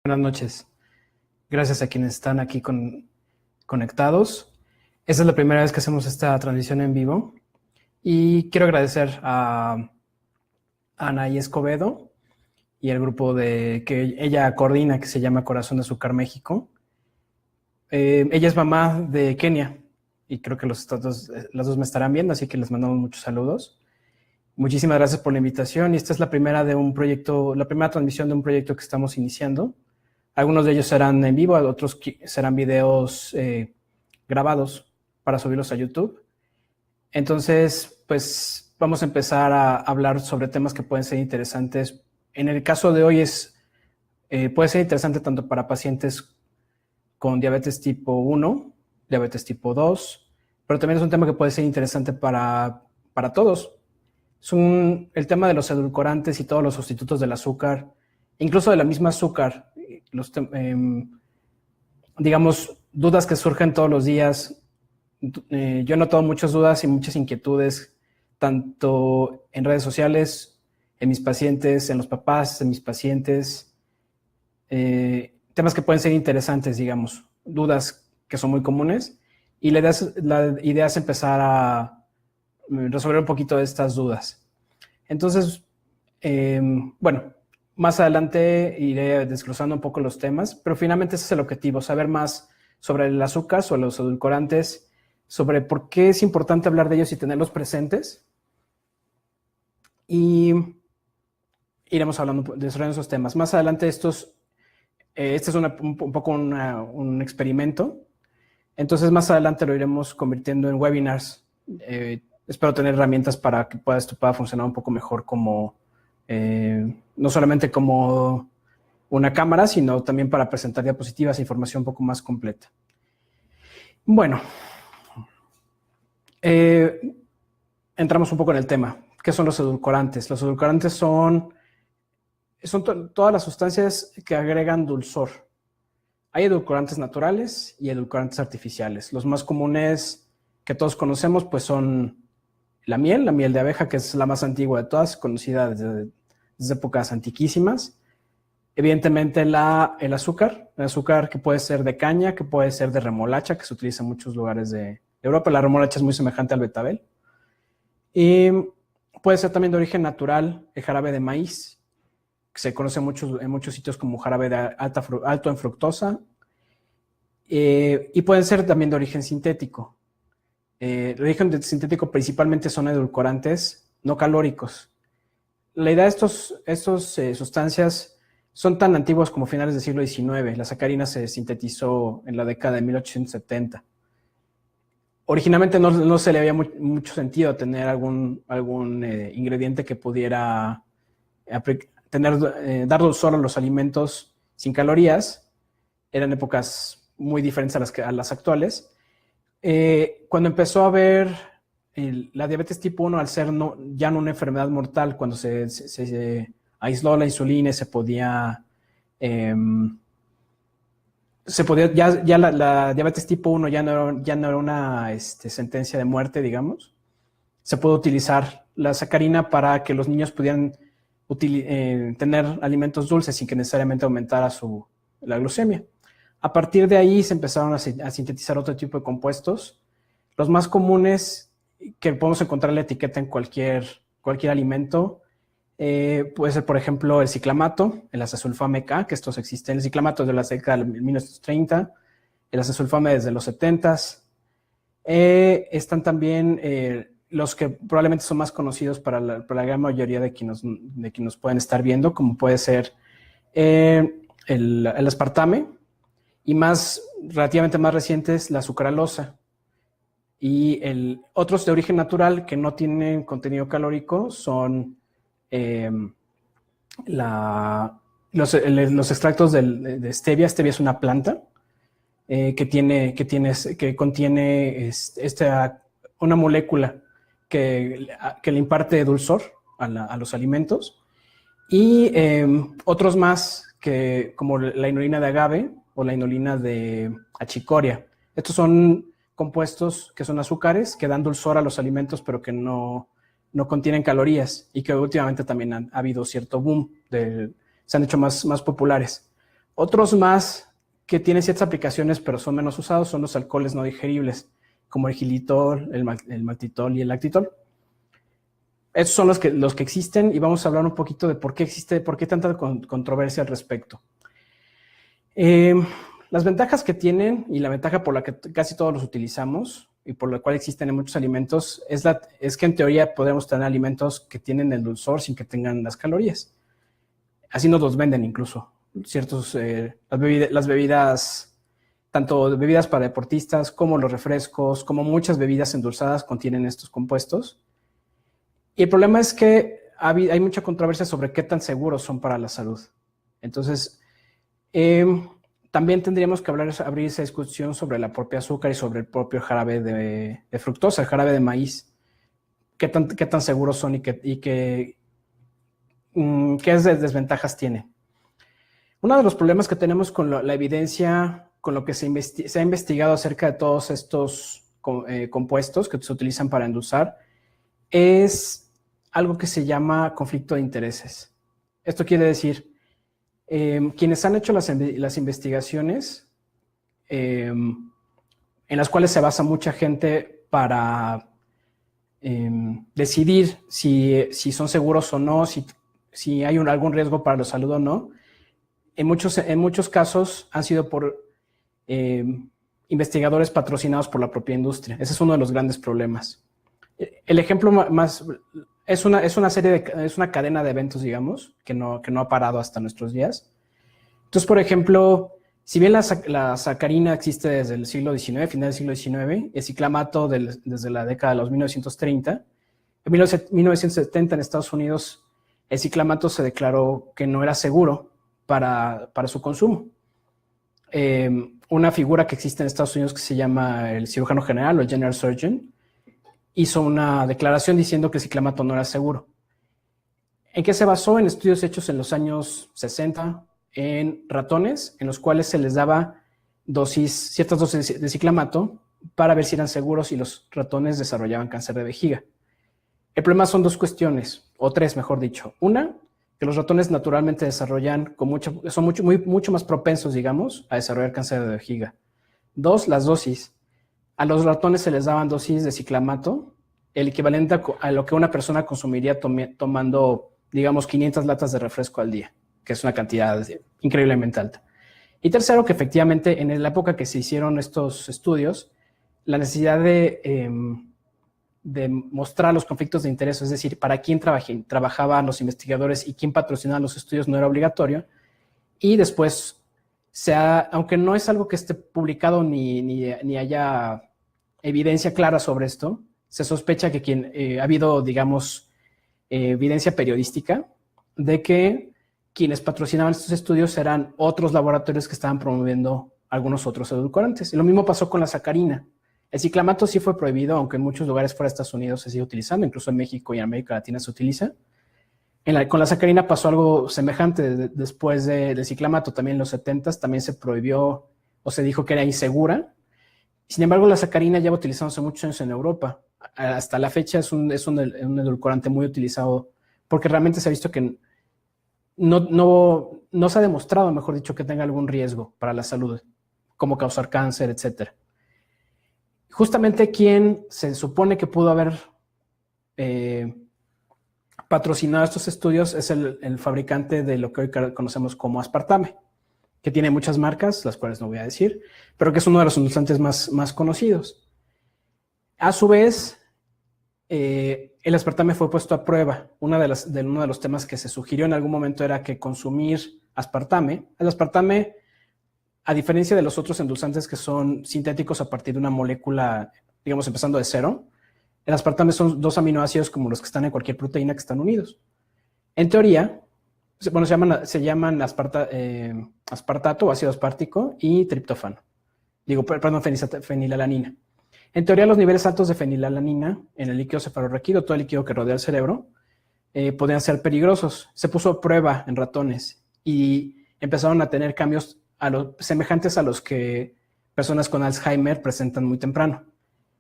Buenas noches. Gracias a quienes están aquí conectados. Esta es la primera vez que hacemos esta transmisión en vivo y quiero agradecer a Anaí Escobedo y el grupo que ella coordina, que se llama Corazón de Azúcar México. Ella es mamá de Kenia y creo que las dos me estarán viendo, así que les mandamos muchos saludos. Muchísimas gracias por la invitación y esta es la primera transmisión de un proyecto que estamos iniciando. Algunos de ellos serán en vivo, otros serán videos grabados para subirlos a YouTube. Entonces, pues vamos a empezar a hablar sobre temas que pueden ser interesantes. En el caso de hoy puede ser interesante tanto para pacientes con diabetes tipo 1, diabetes tipo 2, pero también es un tema que puede ser interesante para todos. El tema de los edulcorantes y todos los sustitutos del azúcar, incluso de la misma azúcar, digamos, dudas que surgen todos los días. Yo he notado muchas dudas y muchas inquietudes, tanto en redes sociales, en mis pacientes, en los papás de mis pacientes, temas que pueden ser interesantes, digamos, dudas que son muy comunes, y la idea es empezar a resolver un poquito de estas dudas. Entonces, bueno, más adelante iré desglosando un poco los temas, pero finalmente ese es el objetivo, saber más sobre el azúcar, sobre los edulcorantes, sobre por qué es importante hablar de ellos y tenerlos presentes. Y iremos hablando de esos temas. Más adelante este es un poco un experimento. Entonces más adelante lo iremos convirtiendo en webinars. Espero tener herramientas para que esto pueda funcionar un poco mejor no solamente como una cámara, sino también para presentar diapositivas e información un poco más completa. Bueno, entramos un poco en el tema. ¿Qué son los edulcorantes? Los edulcorantes son todas las sustancias que agregan dulzor. Hay edulcorantes naturales y edulcorantes artificiales. Los más comunes que todos conocemos pues son la miel de abeja, que es la más antigua de todas, conocida desde épocas antiquísimas. Evidentemente el azúcar que puede ser de caña, que puede ser de remolacha, que se utiliza en muchos lugares de Europa. La remolacha es muy semejante al betabel. Y puede ser también de origen natural el jarabe de maíz, que se conoce en muchos sitios como jarabe alto en fructosa. Y pueden ser también de origen sintético. El origen sintético principalmente son edulcorantes no calóricos. La idea de estas sustancias son tan antiguas como finales del siglo XIX. La sacarina se sintetizó en la década de 1870. Originalmente no se le había mucho sentido tener algún ingrediente que pudiera dar dulzor a los alimentos sin calorías. Eran épocas muy diferentes a las actuales. Cuando empezó a haber la diabetes tipo 1, al ser ya no una enfermedad mortal, cuando se aisló la insulina y la diabetes tipo 1 ya no era una sentencia de muerte, digamos, se puede utilizar la sacarina para que los niños pudieran tener alimentos dulces sin que necesariamente aumentara la glucemia. A partir de ahí se empezaron a sintetizar otro tipo de compuestos. Los más comunes que podemos encontrar en la etiqueta en cualquier alimento puede ser, por ejemplo, el ciclamato, el azasulfame K, que estos existen. El ciclamato es de la década de 1930, el azasulfame desde los 70s. Están también los que probablemente son más conocidos para la gran mayoría de quienes nos pueden estar viendo, como puede ser el aspartame, y relativamente más recientes, la sucralosa. Y otros de origen natural que no tienen contenido calórico son los extractos de stevia. Stevia es una planta que contiene una molécula que le imparte dulzor a los alimentos. Y otros más como la inulina de agave o la inulina de achicoria. Estos son compuestos que son azúcares que dan dulzor a los alimentos, pero que no contienen calorías, y que últimamente también ha habido cierto boom, se han hecho más populares. Otros más que tienen ciertas aplicaciones pero son menos usados son los alcoholes no digeribles, como el xilitol, el maltitol y el lactitol. Estos son los que existen y vamos a hablar un poquito de por qué tanta controversia al respecto. Las ventajas que tienen y la ventaja por la que casi todos los utilizamos y por la cual existen en muchos alimentos es que en teoría podemos tener alimentos que tienen el dulzor sin que tengan las calorías. Así nos los venden incluso. Las bebidas, tanto bebidas para deportistas como los refrescos, como muchas bebidas endulzadas contienen estos compuestos. Y el problema es que hay mucha controversia sobre qué tan seguros son para la salud. Entonces, también tendríamos que abrir esa discusión sobre la propia azúcar y sobre el propio jarabe de fructosa, el jarabe de maíz. ¿Qué tan seguros son y qué desventajas tiene? Uno de los problemas que tenemos con la evidencia, con lo que se ha investigado acerca de todos estos compuestos que se utilizan para endulzar, es algo que se llama conflicto de intereses. Esto quiere decir, quienes han hecho las investigaciones, en las cuales se basa mucha gente para decidir si son seguros o no, si hay algún riesgo para la salud o no, en muchos casos han sido por investigadores patrocinados por la propia industria. Ese es uno de los grandes problemas. El ejemplo más es una cadena de eventos, digamos, que no ha parado hasta nuestros días. Entonces, por ejemplo, si bien la sacarina existe desde el siglo XIX, final del siglo XIX, el ciclamato desde la década de los 1930, en 1970 en Estados Unidos, el ciclamato se declaró que no era seguro para su consumo. Una figura que existe en Estados Unidos que se llama el cirujano general o el general surgeon hizo una declaración diciendo que el ciclamato no era seguro. ¿En qué se basó? En estudios hechos en los años 60 en ratones, en los cuales se les daba ciertas dosis de ciclamato para ver si eran seguros y los ratones desarrollaban cáncer de vejiga. El problema son dos cuestiones, o tres mejor dicho. Una, que los ratones naturalmente son mucho más propensos, digamos, a desarrollar cáncer de vejiga. Dos, las dosis. A los ratones se les daban dosis de ciclamato, el equivalente a lo que una persona consumiría tomando, digamos, 500 latas de refresco al día, que es una cantidad increíblemente alta. Y tercero, que efectivamente en la época que se hicieron estos estudios, la necesidad de mostrar los conflictos de interés, es decir, para quién trabajaban los investigadores y quién patrocinaba los estudios, no era obligatorio. Y después, aunque no es algo que esté publicado ni haya evidencia clara sobre esto, se sospecha que ha habido, digamos, evidencia periodística de que quienes patrocinaban estos estudios eran otros laboratorios que estaban promoviendo algunos otros edulcorantes. Y lo mismo pasó con la sacarina. El ciclamato sí fue prohibido, aunque en muchos lugares fuera de Estados Unidos se sigue utilizando, incluso en México y en América Latina se utiliza. Con la sacarina pasó algo semejante después del ciclamato, también en los 70s, también se prohibió o se dijo que era insegura. Sin embargo, la sacarina lleva utilizándose muchos años en Europa. Hasta la fecha es un edulcorante muy utilizado porque realmente se ha visto que no se ha demostrado, mejor dicho, que tenga algún riesgo para la salud, como causar cáncer, etcétera. Justamente quien se supone que pudo haber patrocinado estos estudios es el fabricante de lo que hoy conocemos como aspartame, que tiene muchas marcas, las cuales no voy a decir, pero que es uno de los endulzantes más conocidos. A su vez, el aspartame fue puesto a prueba. Uno de los temas que se sugirió en algún momento era que consumir el aspartame, a diferencia de los otros endulzantes que son sintéticos a partir de una molécula, digamos, empezando de cero, el aspartame son dos aminoácidos como los que están en cualquier proteína que están unidos. En teoría, bueno, se llaman aspartato o ácido aspartico y triptófano. Fenilalanina. En teoría, los niveles altos de fenilalanina en el líquido cefalorraquídeo, todo el líquido que rodea el cerebro, podrían ser peligrosos. Se puso a prueba en ratones y empezaron a tener cambios semejantes a los que personas con Alzheimer presentan muy temprano.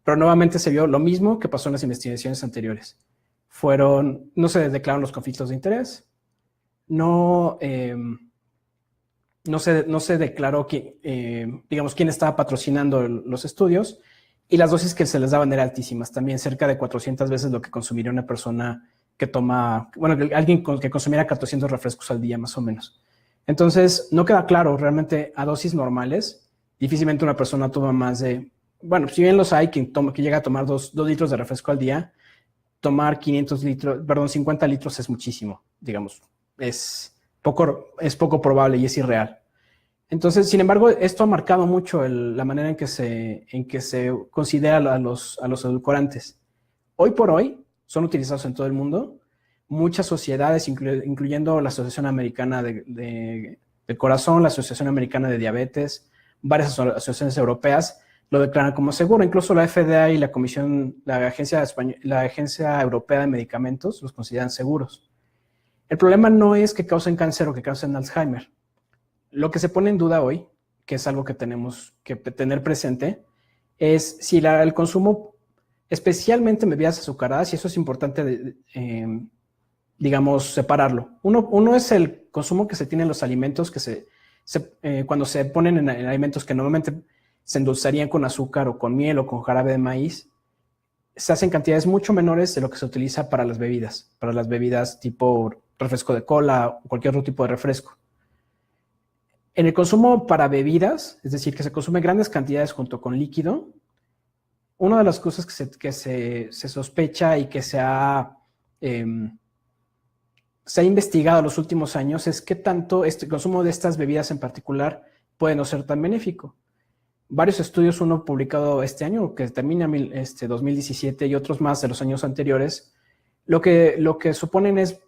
Pero nuevamente se vio lo mismo que pasó en las investigaciones anteriores. No se declararon los conflictos de interés, no no se declaró digamos, quién estaba patrocinando los estudios, y las dosis que se les daban eran altísimas, también cerca de 400 veces lo que consumiría una persona que toma, bueno, alguien que consumiera 400 refrescos al día, más o menos. Entonces, no queda claro, realmente a dosis normales, difícilmente una persona toma más de, bueno, si bien los hay que llega a tomar 2 litros de refresco al día, tomar 500 litros, perdón, 50 litros es muchísimo, digamos, es poco probable y es irreal. Entonces, sin embargo, esto ha marcado mucho la manera en que se considera a los edulcorantes. Hoy por hoy son utilizados en todo el mundo. Muchas sociedades, incluyendo la Asociación Americana del Corazón, la Asociación Americana de Diabetes, varias asociaciones europeas, lo declaran como seguro. Incluso la FDA y la Agencia Europea de Medicamentos los consideran seguros. El problema no es que causen cáncer o que causen Alzheimer. Lo que se pone en duda hoy, que es algo que tenemos que tener presente, es si el consumo, especialmente en bebidas azucaradas, y eso es importante, digamos, separarlo. Uno es el consumo que se tiene en los alimentos, cuando se ponen en alimentos que normalmente se endulzarían con azúcar o con miel o con jarabe de maíz, se hacen cantidades mucho menores de lo que se utiliza para las bebidas tipo refresco de cola o cualquier otro tipo de refresco. En el consumo para bebidas, es decir, que se consumen grandes cantidades junto con líquido, una de las cosas que se sospecha y que se ha investigado en los últimos años es qué tanto este consumo de estas bebidas en particular puede no ser tan benéfico. Varios estudios, uno publicado este año, que termina 2017, y otros más de los años anteriores, lo que suponen es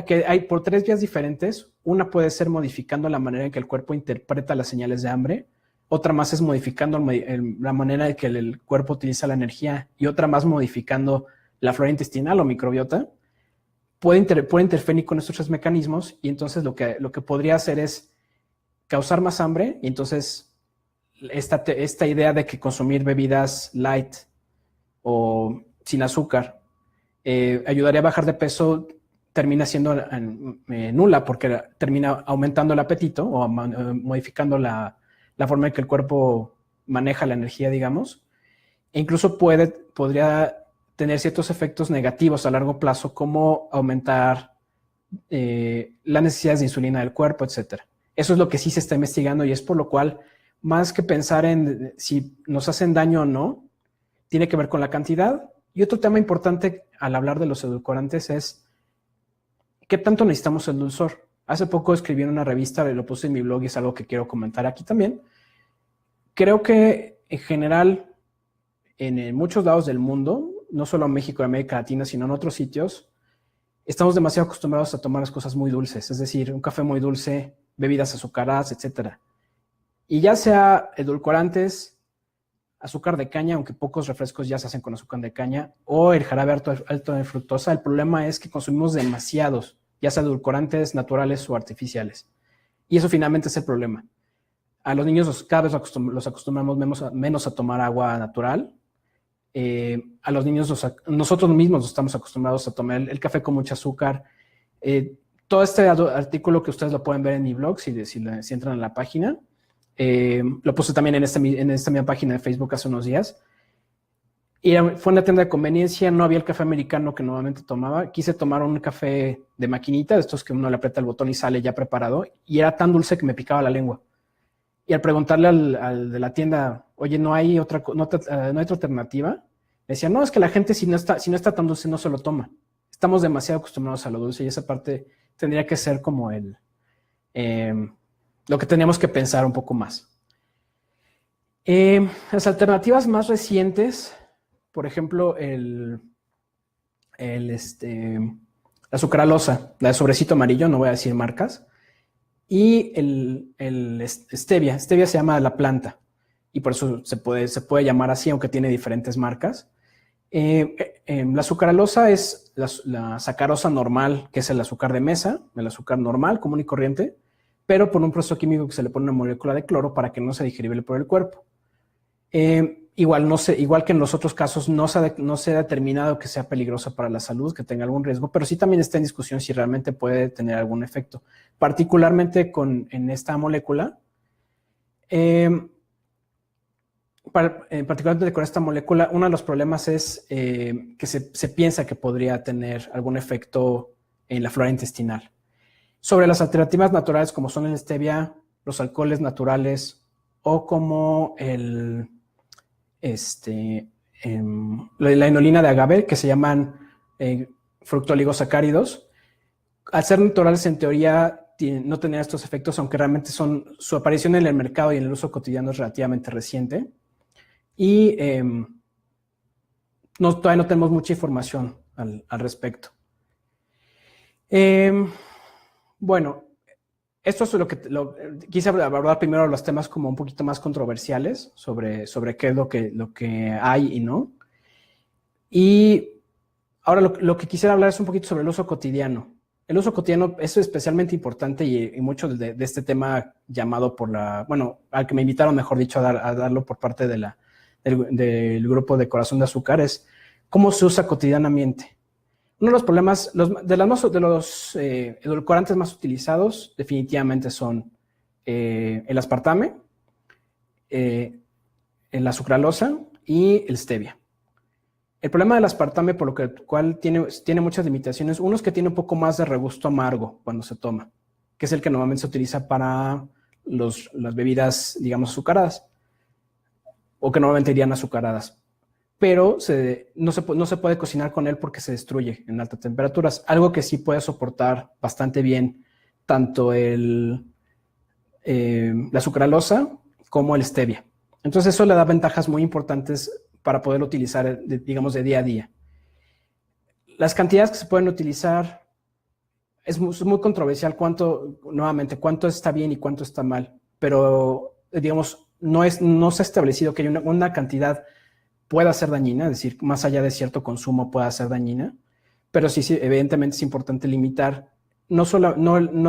que hay por 3 vías diferentes. Una puede ser modificando la manera en que el cuerpo interpreta las señales de hambre, otra más es modificando la manera en que el cuerpo utiliza la energía, y otra más modificando la flora intestinal o microbiota. Puede interferir con estos 3 mecanismos, y entonces lo que podría hacer es causar más hambre, y entonces esta idea de que consumir bebidas light o sin azúcar ayudaría a bajar de peso termina siendo nula, porque termina aumentando el apetito o modificando la forma en que el cuerpo maneja la energía, digamos, e incluso podría tener ciertos efectos negativos a largo plazo, como aumentar las necesidades de insulina del cuerpo, etc. Eso es lo que sí se está investigando, y es por lo cual, más que pensar en si nos hacen daño o no, tiene que ver con la cantidad. Y otro tema importante al hablar de los edulcorantes es ¿qué tanto necesitamos el dulzor? Hace poco escribí en una revista, lo puse en mi blog y es algo que quiero comentar aquí también. Creo que en general, en muchos lados del mundo, no solo en México y América Latina, sino en otros sitios, estamos demasiado acostumbrados a tomar las cosas muy dulces, es decir, un café muy dulce, bebidas azucaradas, etc. Y ya sea edulcorantes, azúcar de caña, aunque pocos refrescos ya se hacen con azúcar de caña, o el jarabe alto en fructosa, el problema es que consumimos demasiados, ya sea edulcorantes naturales o artificiales. Y eso finalmente es el problema. A los niños cada vez los acostumbramos menos a tomar agua natural. A los niños, nosotros mismos nos estamos acostumbrados a tomar el café con mucho azúcar. Todo este artículo que ustedes lo pueden ver en mi blog, si entran a la página. Lo puse también en esta misma página de Facebook hace unos días. Y fue una tienda de conveniencia, no había el café americano que normalmente tomaba. Quise tomar un café de maquinita, de estos que uno le aprieta el botón y sale ya preparado, y era tan dulce que me picaba la lengua. Y al preguntarle al de la tienda, oye, ¿no hay otra alternativa? Me decía, no, es que la gente si no está tan dulce no se lo toma. Estamos demasiado acostumbrados a lo dulce, y esa parte tendría que ser como lo que teníamos que pensar un poco más. Las alternativas más recientes, por ejemplo, la sucralosa, la de sobrecito amarillo, no voy a decir marcas, y el stevia. Stevia se llama la planta, y por eso se puede llamar así, aunque tiene diferentes marcas. La sucralosa es la sacarosa normal, que es el azúcar de mesa, el azúcar normal, común y corriente, pero por un proceso químico que se le pone una molécula de cloro para que no se digerible por el cuerpo. Y igual que en los otros casos, no se ha determinado que sea peligrosa para la salud, que tenga algún riesgo, pero sí también está en discusión si realmente puede tener algún efecto. Particularmente en esta molécula, particularmente con esta molécula, uno de los problemas es que se piensa que podría tener algún efecto en la flora intestinal. Sobre las alternativas naturales como son el stevia, los alcoholes naturales o como la inulina de agave, que se llaman fructooligosacáridos, al ser naturales en teoría no tener estos efectos, aunque realmente su aparición en el mercado y en el uso cotidiano es relativamente reciente. Y todavía no tenemos mucha información al respecto. Bueno, esto es quise abordar primero los temas como un poquito más controversiales sobre qué es lo que hay y no. Y ahora lo que quisiera hablar es un poquito sobre el uso cotidiano. El uso cotidiano es especialmente importante y mucho de este tema llamado al que me invitaron, mejor dicho, a darlo por parte del grupo de Corazón de Azúcar, es cómo se usa cotidianamente. Uno de los problemas, de los edulcorantes más utilizados definitivamente son el aspartame, la sucralosa y el stevia. El problema del aspartame, por lo cual tiene muchas limitaciones, uno es que tiene un poco más de regusto amargo cuando se toma, que es el que normalmente se utiliza para las bebidas, digamos, azucaradas, o que normalmente irían azucaradas. Pero no se puede cocinar con él porque se destruye en altas temperaturas. Algo que sí puede soportar bastante bien tanto la sucralosa como el stevia. Entonces eso le da ventajas muy importantes para poder utilizar, digamos, de día a día. Las cantidades que se pueden utilizar es muy controversial cuánto está bien y cuánto está mal. Pero, digamos, no se ha establecido que haya una cantidad pueda ser dañina, es decir, más allá de cierto consumo pueda ser dañina, pero sí, evidentemente es importante limitar no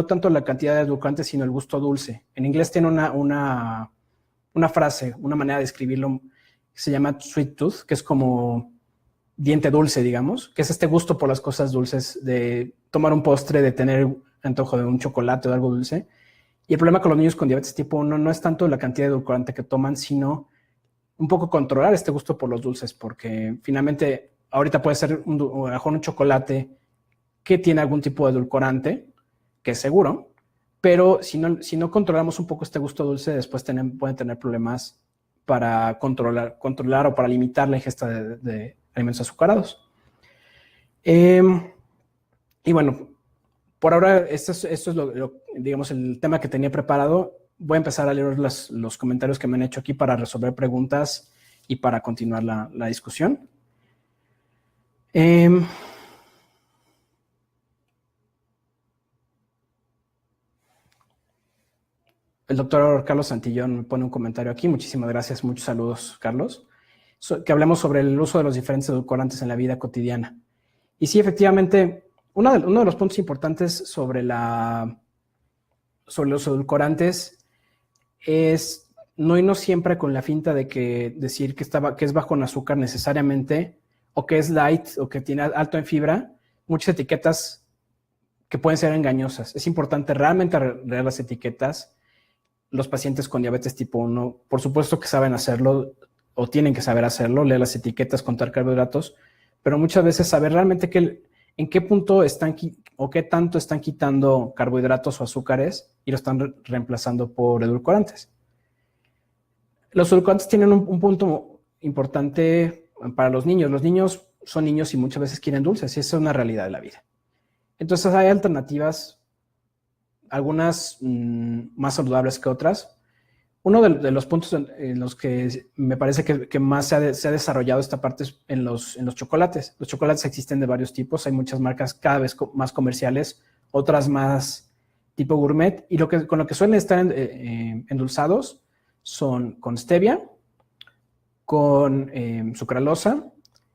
tanto la cantidad de edulcorantes, sino el gusto dulce. En inglés tiene una frase, una manera de escribirlo, que se llama sweet tooth, que es como diente dulce, digamos, que es este gusto por las cosas dulces, de tomar un postre, de tener antojo de un chocolate o de algo dulce. Y el problema con los niños con diabetes tipo 1 no es tanto la cantidad de edulcorante que toman, sino un poco controlar este gusto por los dulces, porque finalmente ahorita puede ser un chocolate que tiene algún tipo de edulcorante, que es seguro, pero si no controlamos un poco este gusto dulce, después pueden tener problemas para controlar o para limitar la ingesta de alimentos azucarados. Y bueno, por ahora esto es digamos, el tema que tenía preparado. Voy a empezar a leer los comentarios que me han hecho aquí para resolver preguntas y para continuar la discusión. El doctor Carlos Santillón me pone un comentario aquí. Muchísimas gracias. Muchos saludos, Carlos. Que hablemos sobre el uso de los diferentes edulcorantes en la vida cotidiana. Y sí, efectivamente, uno de los puntos importantes sobre los edulcorantes es no irnos siempre con la finta de decir que es bajo en azúcar necesariamente, o que es light, o que tiene alto en fibra, muchas etiquetas que pueden ser engañosas. Es importante realmente leer las etiquetas. Los pacientes con diabetes tipo 1, por supuesto que saben hacerlo, o tienen que saber hacerlo, leer las etiquetas, contar carbohidratos, pero muchas veces saber realmente en qué punto están o qué tanto están quitando carbohidratos o azúcares y lo están reemplazando por edulcorantes. Los edulcorantes tienen un punto importante para los niños. Los niños son niños y muchas veces quieren dulces, y esa es una realidad de la vida. Entonces hay alternativas, algunas más saludables que otras. Uno de los puntos en los que me parece que más se ha desarrollado esta parte es en los chocolates. Los chocolates existen de varios tipos, hay muchas marcas cada vez más comerciales, otras más tipo gourmet, y con lo que suelen estar endulzados son con stevia, con sucralosa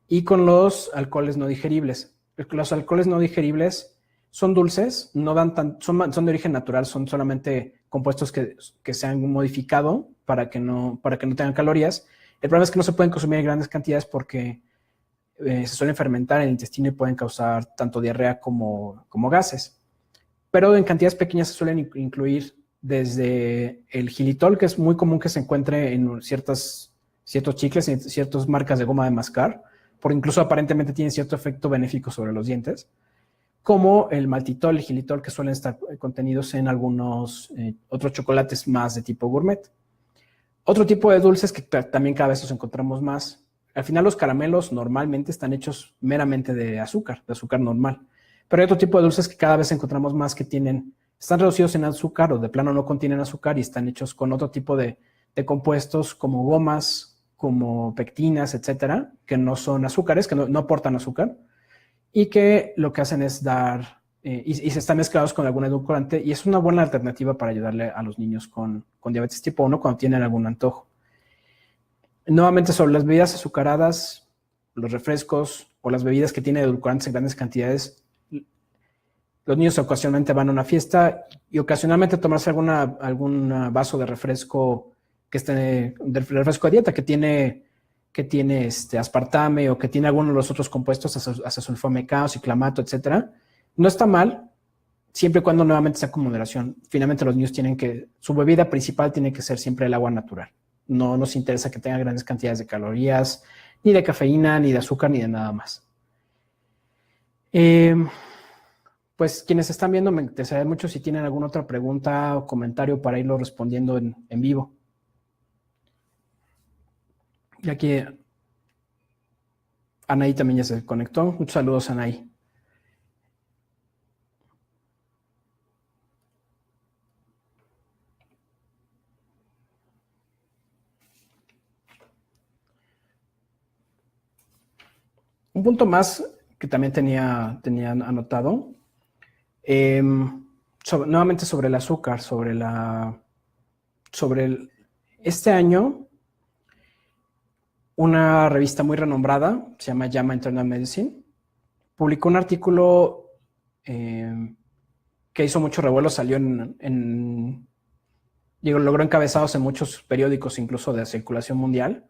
y con los alcoholes no digeribles. Los alcoholes no digeribles son dulces, son de origen natural, son solamente compuestos que se han modificado para que no tengan calorías. El problema es que no se pueden consumir en grandes cantidades porque se suelen fermentar en el intestino y pueden causar tanto diarrea como gases. Pero en cantidades pequeñas se suelen incluir desde el xilitol, que es muy común que se encuentre en ciertos chicles, en ciertas marcas de goma de mascar, porque incluso aparentemente tiene cierto efecto benéfico sobre los dientes, como el maltitol y xilitol, que suelen estar contenidos en algunos otros chocolates más de tipo gourmet. Otro tipo de dulces que también cada vez los encontramos más. Al final los caramelos normalmente están hechos meramente de azúcar normal. Pero hay otro tipo de dulces que cada vez encontramos más que están reducidos en azúcar o de plano no contienen azúcar y están hechos con otro tipo de compuestos como gomas, como pectinas, etcétera, que no son azúcares, que no aportan azúcar y que lo que hacen es dar, y se están mezclados con algún edulcorante y es una buena alternativa para ayudarle a los niños con diabetes tipo 1 cuando tienen algún antojo. Nuevamente, sobre las bebidas azucaradas, los refrescos o las bebidas que tienen edulcorantes en grandes cantidades, los niños ocasionalmente van a una fiesta y ocasionalmente tomarse algún vaso de refresco de refresco de dieta que tiene aspartame o que tiene alguno de los otros compuestos, acesulfame K, ciclamato, etcétera. No está mal, siempre y cuando nuevamente sea con moderación. Finalmente los niños su bebida principal tiene que ser siempre el agua natural. No nos interesa que tenga grandes cantidades de calorías, ni de cafeína, ni de azúcar, ni de nada más. Pues quienes están viendo, me interesaría mucho si tienen alguna otra pregunta o comentario para irlo respondiendo en vivo. Y aquí Anaí también ya se conectó. Muchos saludos, Anaí. Un punto más que también tenía anotado, nuevamente sobre el azúcar, este año, una revista muy renombrada, se llama JAMA Internal Medicine, publicó un artículo que hizo mucho revuelo, salió logró encabezados en muchos periódicos, incluso de circulación mundial.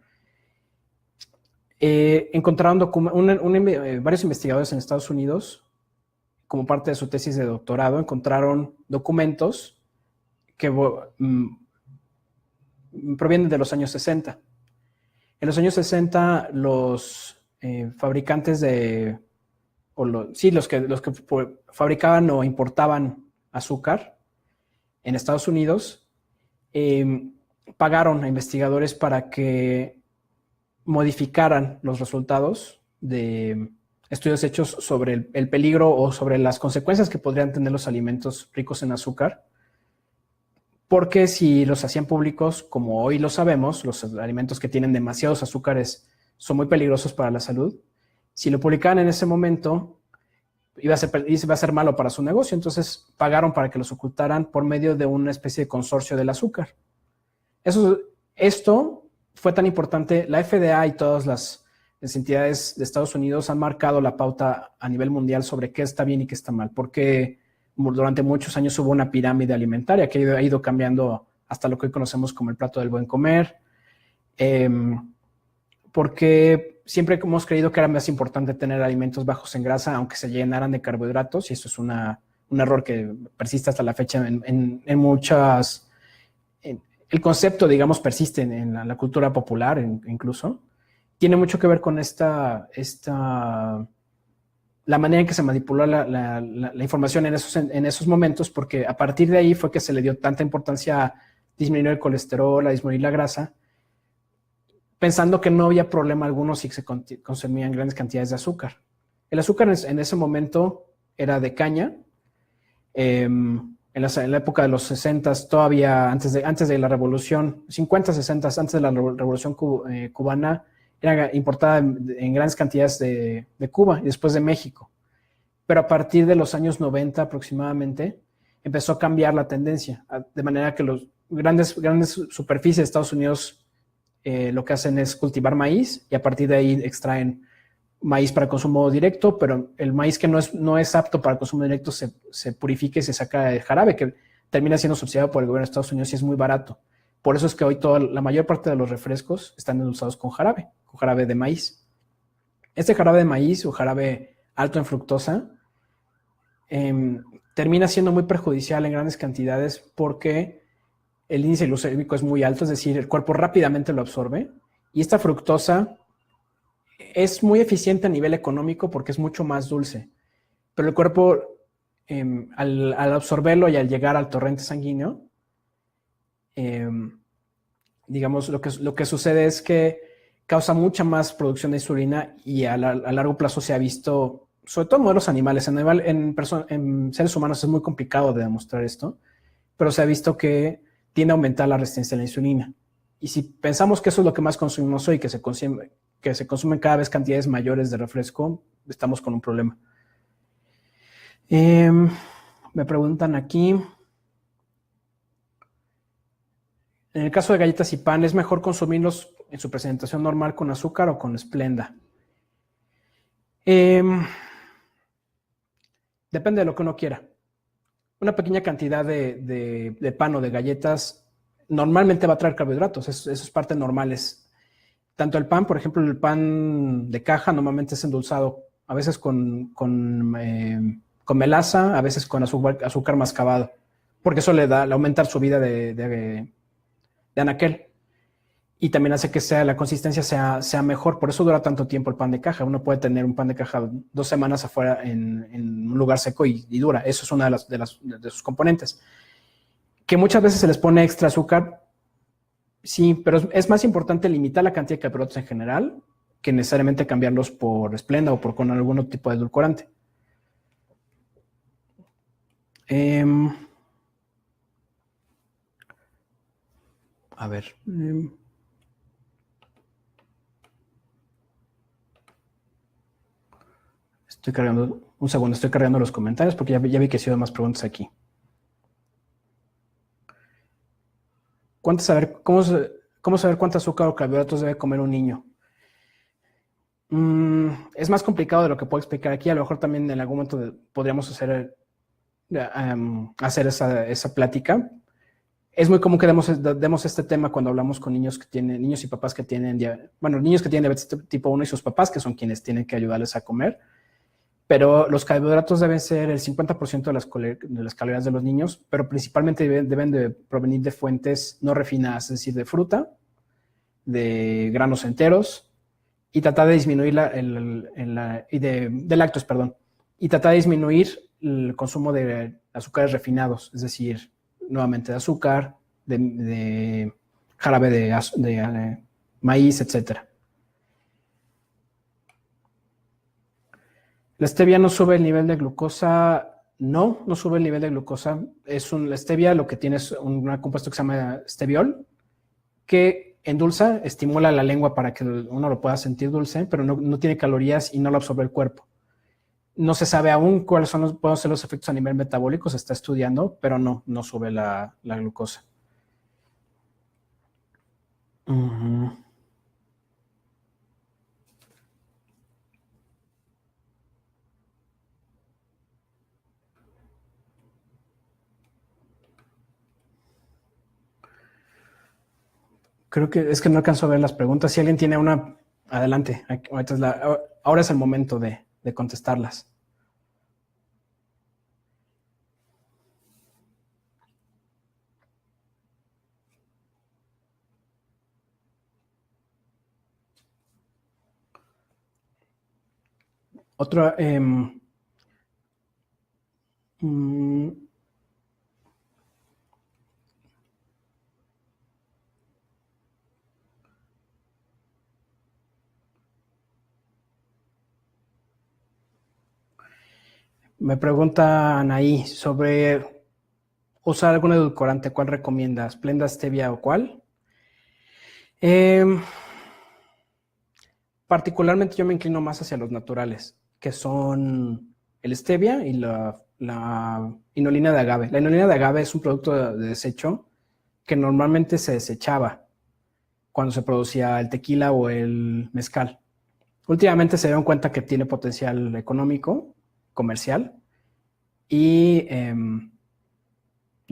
Encontraron varios investigadores en Estados Unidos, como parte de su tesis de doctorado, encontraron documentos que provienen de los años 60. En los años 60, los fabricantes los que fabricaban o importaban azúcar en Estados Unidos, pagaron a investigadores para que modificaran los resultados de estudios hechos sobre el peligro o sobre las consecuencias que podrían tener los alimentos ricos en azúcar, porque si los hacían públicos, como hoy lo sabemos, los alimentos que tienen demasiados azúcares son muy peligrosos para la salud. Si lo publicaban en ese momento, iba a ser malo para su negocio, entonces pagaron para que los ocultaran por medio de una especie de consorcio del azúcar. Esto fue tan importante, la FDA y todas las entidades de Estados Unidos han marcado la pauta a nivel mundial sobre qué está bien y qué está mal, porque durante muchos años hubo una pirámide alimentaria que ha ido cambiando hasta lo que hoy conocemos como el plato del buen comer, porque siempre hemos creído que era más importante tener alimentos bajos en grasa, aunque se llenaran de carbohidratos, y eso es un error que persiste hasta la fecha en muchas... El concepto, digamos, persiste en la cultura popular incluso. Tiene mucho que ver con la manera en que se manipuló la información en esos momentos, porque a partir de ahí fue que se le dio tanta importancia a disminuir el colesterol, a disminuir la grasa, pensando que no había problema alguno si se consumían grandes cantidades de azúcar. El azúcar en ese momento era de caña. En la época de los 60, todavía antes de la revolución, 50, 60, antes de la revolución cubana, era importada en grandes cantidades de Cuba y después de México. Pero a partir de los años 90 aproximadamente, empezó a cambiar la tendencia, de manera que los grandes superficies de Estados Unidos lo que hacen es cultivar maíz y a partir de ahí extraen maíz para consumo directo, pero el maíz que no es apto para consumo directo se purifica y se saca de jarabe, que termina siendo subsidiado por el gobierno de Estados Unidos y es muy barato. Por eso es que hoy la mayor parte de los refrescos están endulzados con jarabe de maíz. Este jarabe de maíz o jarabe alto en fructosa termina siendo muy perjudicial en grandes cantidades porque el índice glucémico es muy alto, es decir, el cuerpo rápidamente lo absorbe. Y esta fructosa es muy eficiente a nivel económico porque es mucho más dulce. Pero el cuerpo, al absorberlo y al llegar al torrente sanguíneo, digamos, lo que sucede es que causa mucha más producción de insulina y a largo plazo se ha visto, sobre todo en modelos animales, en seres humanos es muy complicado de demostrar esto, pero se ha visto que tiende a aumentar la resistencia a la insulina. Y si pensamos que eso es lo que más consumimos hoy, que se consumen cada vez cantidades mayores de refresco, estamos con un problema. Me preguntan aquí, en el caso de galletas y pan, ¿es mejor consumirlos en su presentación normal con azúcar o con Splenda? Depende de lo que uno quiera. Una pequeña cantidad de pan o de galletas normalmente va a traer carbohidratos, eso es parte normal. Tanto el pan, por ejemplo, el pan de caja normalmente es endulzado, a veces con melaza, a veces con azúcar mascabado, porque eso le aumenta su vida de anaquel. Y también hace que la consistencia sea mejor. Por eso dura tanto tiempo el pan de caja. Uno puede tener un pan de caja 2 semanas afuera en un lugar seco y dura. Eso es una de sus componentes. Que muchas veces se les pone extra azúcar. Sí, pero es más importante limitar la cantidad de carbohidratos en general que necesariamente cambiarlos por Splenda o con algún otro tipo de edulcorante. A ver. Estoy cargando, un segundo, estoy cargando los comentarios porque ya vi que ha más preguntas aquí. ¿Cómo saber cuánto azúcar o carbohidratos debe comer un niño? Es más complicado de lo que puedo explicar aquí. A lo mejor también en algún momento podríamos hacer esa plática. Es muy común que demos este tema cuando hablamos con niños y papás que tienen, niños que tienen diabetes tipo 1 y sus papás, que son quienes tienen que ayudarles a comer. Pero los carbohidratos deben ser el 50% de las calorías de los niños, pero principalmente deben de provenir de fuentes no refinadas, es decir, de fruta, de granos enteros, y tratar de disminuir de lácteos, perdón, y tratar de disminuir el consumo de azúcares refinados, es decir, nuevamente de azúcar, de jarabe de maíz, etcétera. La stevia no sube el nivel de glucosa. No sube el nivel de glucosa. La stevia lo que tiene es un compuesto que se llama steviol, que endulza, estimula la lengua para que uno lo pueda sentir dulce, pero no tiene calorías y no lo absorbe el cuerpo. No se sabe aún cuáles pueden ser los efectos a nivel metabólico, se está estudiando, pero no sube la glucosa. Creo que es que no alcanzo a ver las preguntas. Si alguien tiene una, adelante. Ahora es el momento de contestarlas. Otra. Me preguntan ahí sobre usar algún edulcorante. ¿Cuál recomiendas? ¿Splenda, stevia o cuál? Particularmente yo me inclino más hacia los naturales, que son el stevia y la inulina de agave. La inulina de agave es un producto de desecho que normalmente se desechaba cuando se producía el tequila o el mezcal. Últimamente se dieron cuenta que tiene potencial económico, comercial, y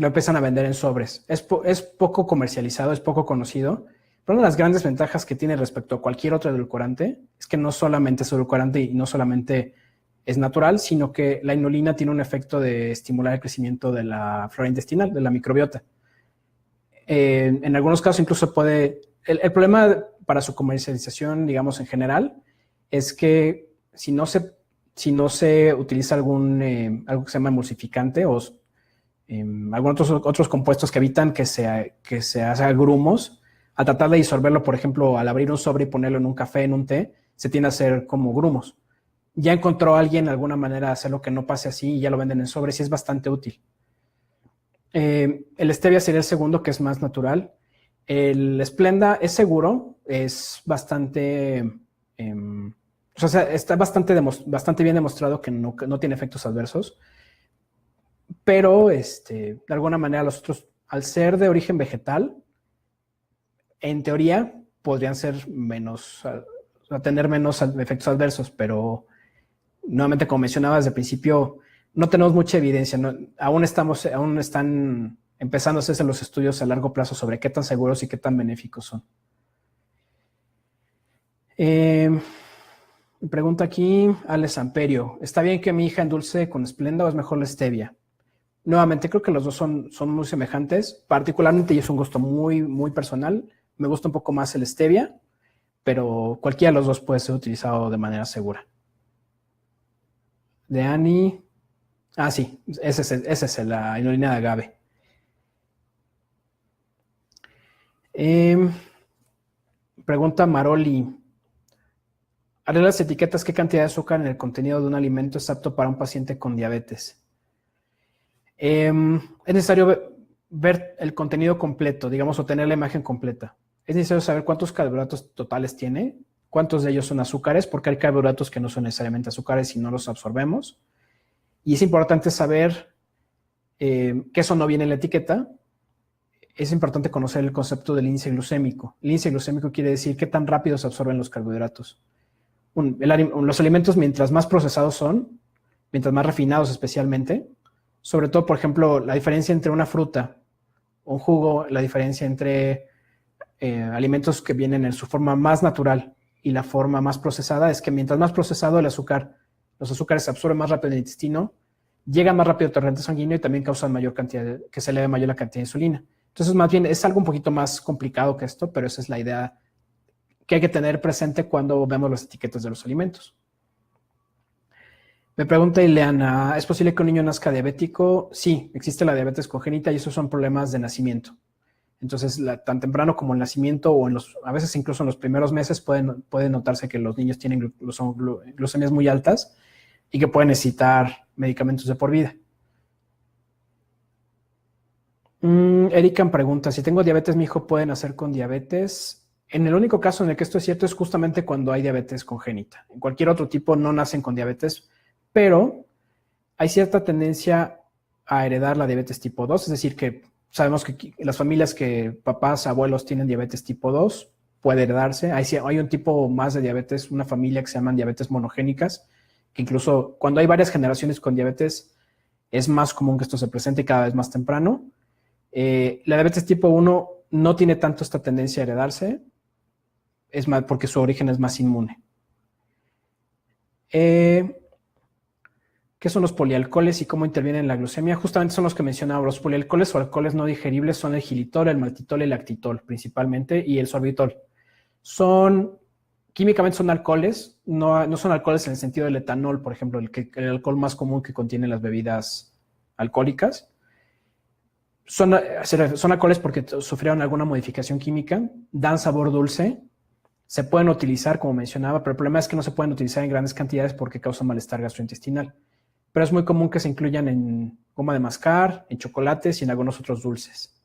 lo empiezan a vender en sobres. Es poco comercializado, es poco conocido, pero una de las grandes ventajas que tiene respecto a cualquier otro edulcorante es que no solamente es edulcorante y no solamente es natural, sino que la inulina tiene un efecto de estimular el crecimiento de la flora intestinal, de la microbiota. En algunos casos incluso puede... El problema para su comercialización, digamos, en general, es que si no se utiliza algo que se llama emulsificante o algunos otros compuestos que evitan que se haga grumos, al tratar de disolverlo, por ejemplo, al abrir un sobre y ponerlo en un café, en un té, se tiende a hacer como grumos. Ya encontró alguien alguna manera de hacerlo que no pase así y ya lo venden en sobres y es bastante útil. El stevia sería el segundo, que es más natural. El Splenda es seguro, es bastante... o sea, está bastante bien demostrado que no tiene efectos adversos, pero de alguna manera los otros, al ser de origen vegetal, en teoría podrían ser tener menos efectos adversos, pero nuevamente, como mencionaba desde el principio, no tenemos mucha evidencia. Aún están empezando a hacerse los estudios a largo plazo sobre qué tan seguros y qué tan benéficos son. Pregunta aquí Alex Amperio. ¿Está bien que mi hija endulce con Splenda o es mejor la stevia? Nuevamente, creo que los dos son muy semejantes. Particularmente, y es un gusto muy, muy personal, me gusta un poco más el stevia, pero cualquiera de los dos puede ser utilizado de manera segura. De Annie. Ah, sí, ese es la inulina de agave. Pregunta Maroli. Haré las etiquetas qué cantidad de azúcar en el contenido de un alimento es apto para un paciente con diabetes. Es necesario ver el contenido completo, digamos, o tener la imagen completa. Es necesario saber cuántos carbohidratos totales tiene, cuántos de ellos son azúcares, porque hay carbohidratos que no son necesariamente azúcares y no los absorbemos. Y es importante saber que eso no viene en la etiqueta. Es importante conocer el concepto del índice glucémico. El índice glucémico quiere decir qué tan rápido se absorben los carbohidratos. Los alimentos, mientras más procesados son, mientras más refinados especialmente, sobre todo, por ejemplo, la diferencia entre una fruta, un jugo, la diferencia entre alimentos que vienen en su forma más natural y la forma más procesada, es que mientras más procesado los azúcares se absorben más rápido en el intestino, llegan más rápido al torrente sanguíneo y también causan que se eleve mayor la cantidad de insulina. Entonces, más bien, es algo un poquito más complicado que esto, pero esa es la idea que hay que tener presente cuando vemos las etiquetas de los alimentos. Me pregunta Ileana, ¿es posible que un niño nazca diabético? Sí, existe la diabetes congénita y esos son problemas de nacimiento. Entonces, tan temprano como el nacimiento o a veces incluso en los primeros meses puede notarse que los niños tienen glucemias muy altas y que pueden necesitar medicamentos de por vida. Erika pregunta, si tengo diabetes, ¿mi hijo puede nacer con diabetes? En el único caso en el que esto es cierto es justamente cuando hay diabetes congénita. En cualquier otro tipo no nacen con diabetes, pero hay cierta tendencia a heredar la diabetes tipo 2, es decir, que sabemos que las familias que papás, abuelos tienen diabetes tipo 2, puede heredarse. Hay un tipo más de diabetes, una familia que se llaman diabetes monogénicas, que incluso cuando hay varias generaciones con diabetes, es más común que esto se presente cada vez más temprano. La diabetes tipo 1 no tiene tanto esta tendencia a heredarse, es más porque su origen es más inmune. ¿Qué son los polialcoholes y cómo intervienen en la glucemia? Justamente son los que mencionaba. Los polialcoholes o alcoholes no digeribles son el xilitol, el maltitol, el lactitol principalmente y el sorbitol. Químicamente son alcoholes, no son alcoholes en el sentido del etanol, por ejemplo, el alcohol más común que contienen las bebidas alcohólicas. Son alcoholes porque sufrieron alguna modificación química, dan sabor dulce, se pueden utilizar, como mencionaba, pero el problema es que no se pueden utilizar en grandes cantidades porque causan malestar gastrointestinal. Pero es muy común que se incluyan en goma de mascar, en chocolates y en algunos otros dulces.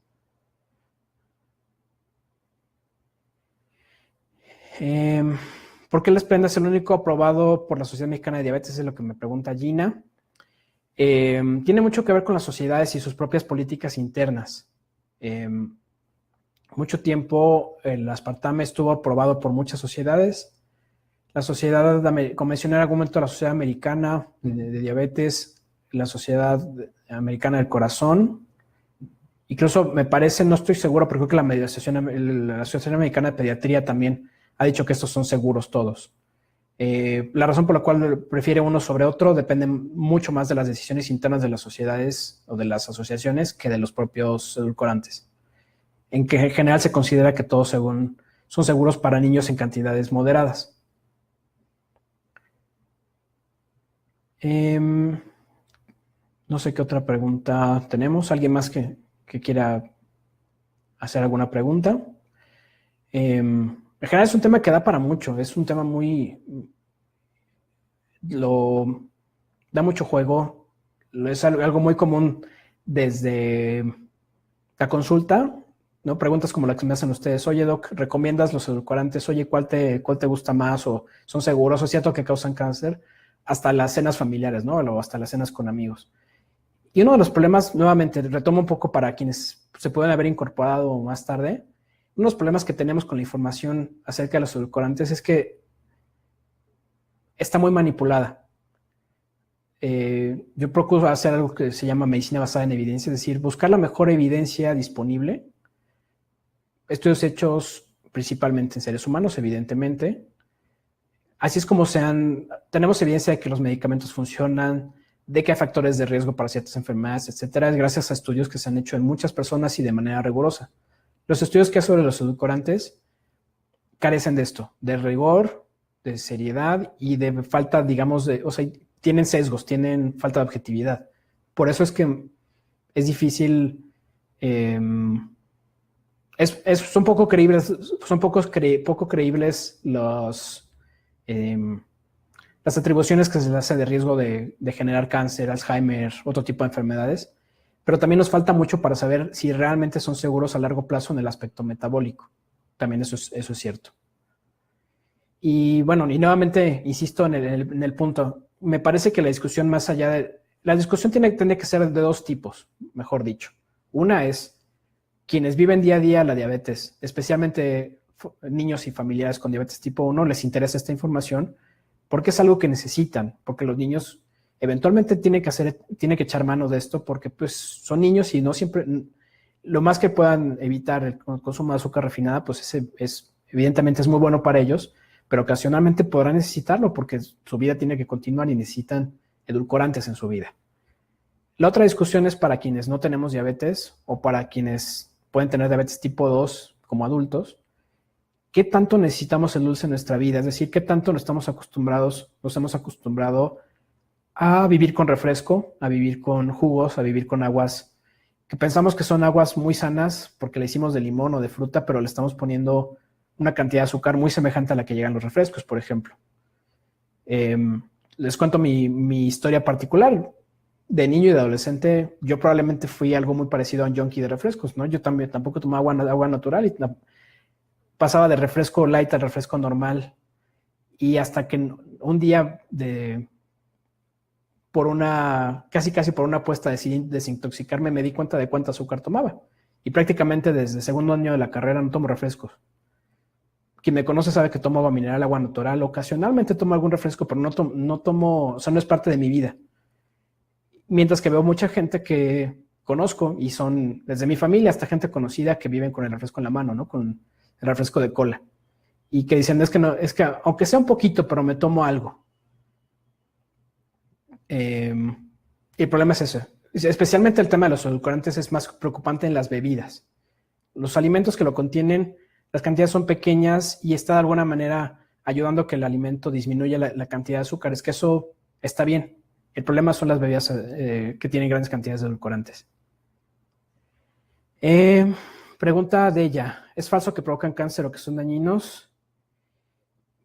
¿Por qué el Splenda es el único aprobado por la Sociedad Mexicana de Diabetes? Es lo que me pregunta Gina. Tiene mucho que ver con las sociedades y sus propias políticas internas. Mucho tiempo el aspartame estuvo aprobado por muchas sociedades. La sociedad, como mencioné en algún momento, la Sociedad Americana de Diabetes, la Sociedad Americana del Corazón, Incluso me parece, no estoy seguro, pero creo que la Asociación Americana de Pediatría también ha dicho que estos son seguros todos. La razón por la cual prefiere uno sobre otro depende mucho más de las decisiones internas de las sociedades o de las asociaciones que de los propios edulcorantes. En que en general se considera que todos son seguros para niños en cantidades moderadas. No sé qué otra pregunta tenemos. ¿Alguien más que quiera hacer alguna pregunta? En general es un tema que da para mucho. Es un tema da mucho juego. Es algo muy común desde la consulta, ¿no? Preguntas como las que me hacen ustedes. Oye, Doc, ¿recomiendas los edulcorantes? Oye, ¿cuál te gusta más? ¿O son seguros? ¿O es cierto que causan cáncer? Hasta las cenas familiares, ¿no? O hasta las cenas con amigos. Y uno de los problemas, nuevamente, retomo un poco para quienes se pueden haber incorporado más tarde, uno de los problemas que tenemos con la información acerca de los edulcorantes es que está muy manipulada. Yo procuro hacer algo que se llama medicina basada en evidencia, es decir, buscar la mejor evidencia disponible. Estudios hechos principalmente en seres humanos, evidentemente. Así es como tenemos evidencia de que los medicamentos funcionan, de que hay factores de riesgo para ciertas enfermedades, etcétera, es gracias a estudios que se han hecho en muchas personas y de manera rigurosa. Los estudios que hay sobre los edulcorantes carecen de esto, de rigor, de seriedad y de falta, digamos, o sea, tienen sesgos, tienen falta de objetividad. Por eso es que es difícil, son poco creíbles, poco creíbles las atribuciones que se les hace de riesgo de generar cáncer, Alzheimer, otro tipo de enfermedades, pero también nos falta mucho para saber si realmente son seguros a largo plazo en el aspecto metabólico. También eso es cierto. Y bueno, y nuevamente insisto en el punto, me parece que la discusión más allá de... La discusión tiene que ser de dos tipos, mejor dicho. Una es quienes viven día a día la diabetes, especialmente niños y familiares con diabetes tipo 1, les interesa esta información porque es algo que necesitan, porque los niños eventualmente tienen que echar mano de esto porque pues son niños y no siempre, lo más que puedan evitar el consumo de azúcar refinada, pues evidentemente es muy bueno para ellos, pero ocasionalmente podrán necesitarlo porque su vida tiene que continuar y necesitan edulcorantes en su vida. La otra discusión es para quienes no tenemos diabetes o para quienes pueden tener diabetes tipo 2 como adultos. ¿Qué tanto necesitamos el dulce en nuestra vida? Es decir, ¿qué tanto nos hemos acostumbrado a vivir con refresco, a vivir con jugos, a vivir con aguas que pensamos que son aguas muy sanas porque le hicimos de limón o de fruta, pero le estamos poniendo una cantidad de azúcar muy semejante a la que llegan los refrescos, por ejemplo? Les cuento mi historia particular. De niño y de adolescente, yo probablemente fui algo muy parecido a un junkie de refrescos, ¿no? Yo tampoco tomaba agua natural y pasaba de refresco light al refresco normal. Y hasta que un día, casi por una apuesta, decidí desintoxicarme, me di cuenta de cuánta azúcar tomaba. Y prácticamente desde el segundo año de la carrera no tomo refrescos. Quien me conoce sabe que tomo agua mineral, agua natural. Ocasionalmente tomo algún refresco, pero no tomo, o sea, no es parte de mi vida. Mientras que veo mucha gente que conozco y son desde mi familia hasta gente conocida que viven con el refresco en la mano, ¿no? Con el refresco de cola. Y que dicen, es que aunque sea un poquito, pero me tomo algo. El problema es eso. Especialmente el tema de los edulcorantes es más preocupante en las bebidas. Los alimentos que lo contienen, las cantidades son pequeñas y está de alguna manera ayudando a que el alimento disminuya la cantidad de azúcar. Es que eso está bien. El problema son las bebidas que tienen grandes cantidades de edulcorantes. Pregunta de ella. ¿Es falso que provocan cáncer o que son dañinos?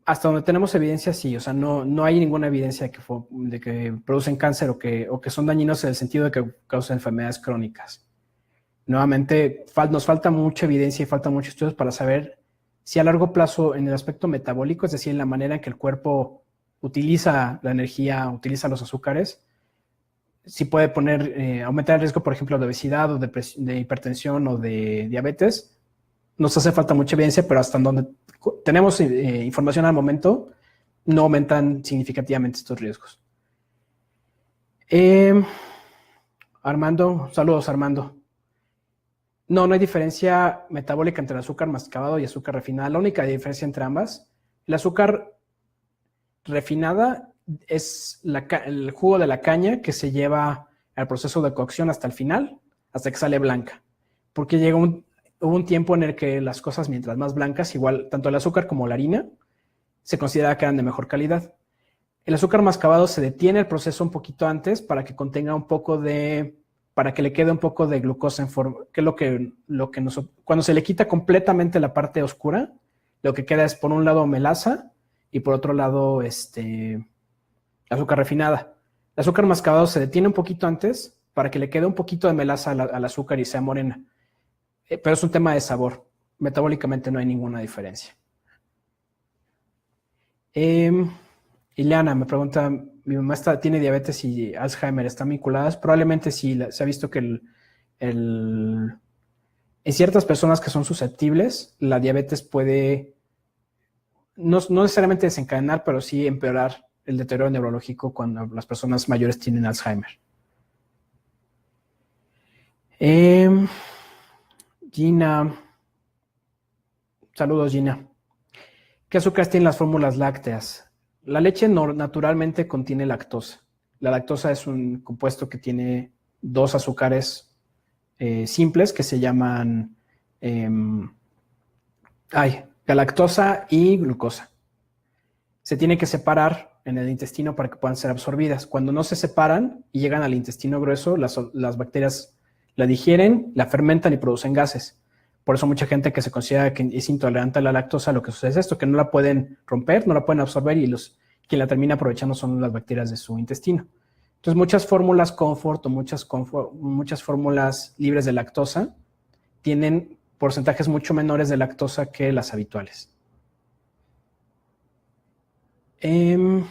Hasta donde tenemos evidencia, sí. O sea, no hay ninguna evidencia de que producen cáncer o que son dañinos en el sentido de que causan enfermedades crónicas. Nuevamente, nos falta mucha evidencia y faltan muchos estudios para saber si a largo plazo en el aspecto metabólico, es decir, en la manera en que el cuerpo utiliza la energía, utiliza los azúcares, si puede aumentar el riesgo, por ejemplo, de obesidad o de hipertensión o de diabetes. Nos hace falta mucha evidencia, pero hasta donde tenemos información al momento, no aumentan significativamente estos riesgos. Armando, saludos Armando. No, no hay diferencia metabólica entre el azúcar mascabado y azúcar refinada. La única diferencia entre ambas, el azúcar refinada es el jugo de la caña que se lleva al proceso de cocción hasta el final, hasta que sale blanca. Porque hubo un tiempo en el que las cosas, mientras más blancas, igual tanto el azúcar como la harina, se consideraba que eran de mejor calidad. El azúcar mascabado se detiene el proceso un poquito antes para que contenga un poco para que le quede un poco de glucosa en forma, que es cuando se le quita completamente la parte oscura, lo que queda es por un lado melaza y por otro lado azúcar refinada. El azúcar mascabado se detiene un poquito antes para que le quede un poquito de melaza al azúcar y sea morena. Pero es un tema de sabor. Metabólicamente no hay ninguna diferencia. Ileana me pregunta, mi mamá tiene diabetes y Alzheimer, ¿están vinculadas? Probablemente sí, se ha visto que en ciertas personas que son susceptibles, la diabetes puede no necesariamente desencadenar, pero sí empeorar el deterioro neurológico cuando las personas mayores tienen Alzheimer. Gina, saludos Gina. ¿Qué azúcares tienen las fórmulas lácteas? La leche naturalmente contiene lactosa. La lactosa es un compuesto que tiene dos azúcares simples que se llaman galactosa y glucosa. Se tiene que separar en el intestino para que puedan ser absorbidas. Cuando no se separan y llegan al intestino grueso, las bacterias la digieren, la fermentan y producen gases. Por eso mucha gente que se considera que es intolerante a la lactosa, lo que sucede es esto, que no la pueden romper, no la pueden absorber y quien la termina aprovechando son las bacterias de su intestino. Entonces muchas fórmulas confort o muchas fórmulas libres de lactosa tienen porcentajes mucho menores de lactosa que las habituales. Ani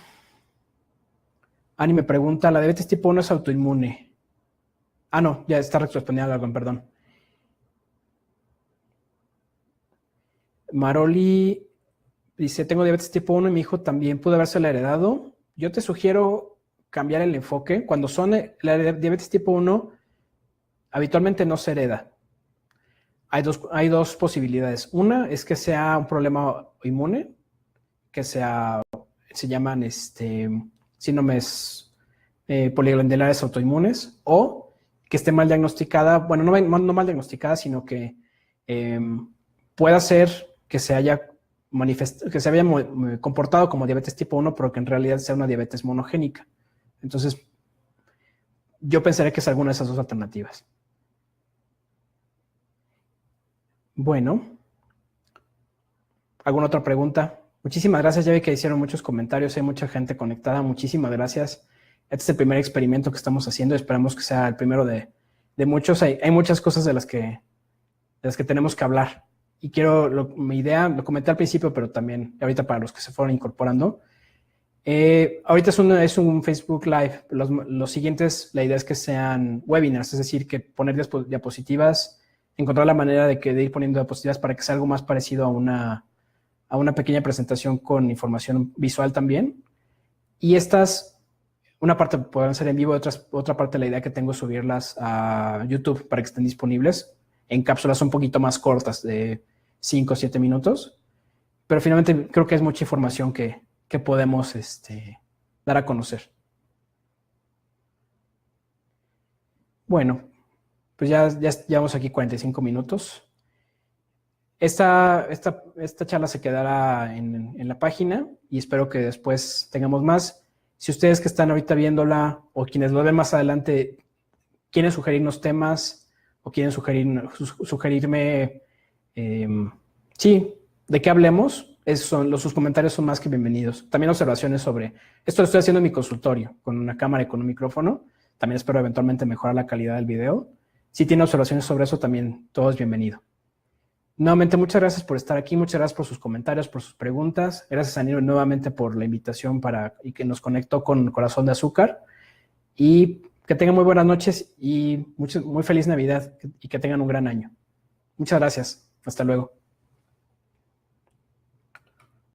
me pregunta, ¿la diabetes tipo 1 es autoinmune? No, ya está respondiendo algo, perdón. Maroli dice, tengo diabetes tipo 1 y mi hijo también pudo habérsela heredado. Yo te sugiero cambiar el enfoque. Cuando son la diabetes tipo 1, habitualmente no se hereda. Hay dos posibilidades. Una es que sea un problema inmune, que se llaman síndromes poliglandulares autoinmunes, o que esté mal diagnosticada, bueno, no mal diagnosticada, sino que pueda ser que se haya comportado como diabetes tipo 1, pero que en realidad sea una diabetes monogénica. Entonces, yo pensaría que es alguna de esas dos alternativas. Bueno, ¿alguna otra pregunta? Muchísimas gracias, ya vi que hicieron muchos comentarios, hay mucha gente conectada, muchísimas gracias. Este es el primer experimento que estamos haciendo, esperamos que sea el primero de muchos. Hay muchas cosas de las que tenemos que hablar. Y mi idea, lo comenté al principio, pero también ahorita para los que se fueron incorporando. Ahorita es un Facebook Live. Los siguientes, la idea es que sean webinars, es decir, que poner diapositivas, encontrar la manera de ir poniendo diapositivas para que sea algo más parecido a una pequeña presentación con información visual también. Y una parte podrán ser en vivo, otra parte la idea que tengo es subirlas a YouTube para que estén disponibles en cápsulas un poquito más cortas de 5 o 7 minutos, pero finalmente creo que es mucha información que podemos dar a conocer. Bueno, pues ya llevamos aquí 45 minutos. Esta charla se quedará en la página y espero que después tengamos más. Si ustedes que están ahorita viéndola o quienes lo ven más adelante quieren sugerirnos temas o quieren sugerirme, de qué hablemos, sus comentarios son más que bienvenidos. También observaciones sobre, esto lo estoy haciendo en mi consultorio, con una cámara y con un micrófono. También espero eventualmente mejorar la calidad del video. Si tienen observaciones sobre eso, también todo es bienvenido. Nuevamente, muchas gracias por estar aquí, muchas gracias por sus comentarios, por sus preguntas. Gracias a Niro nuevamente por la invitación y que nos conectó con Corazón de Azúcar. Y que tengan muy buenas noches y muy feliz Navidad y que tengan un gran año. Muchas gracias. Hasta luego.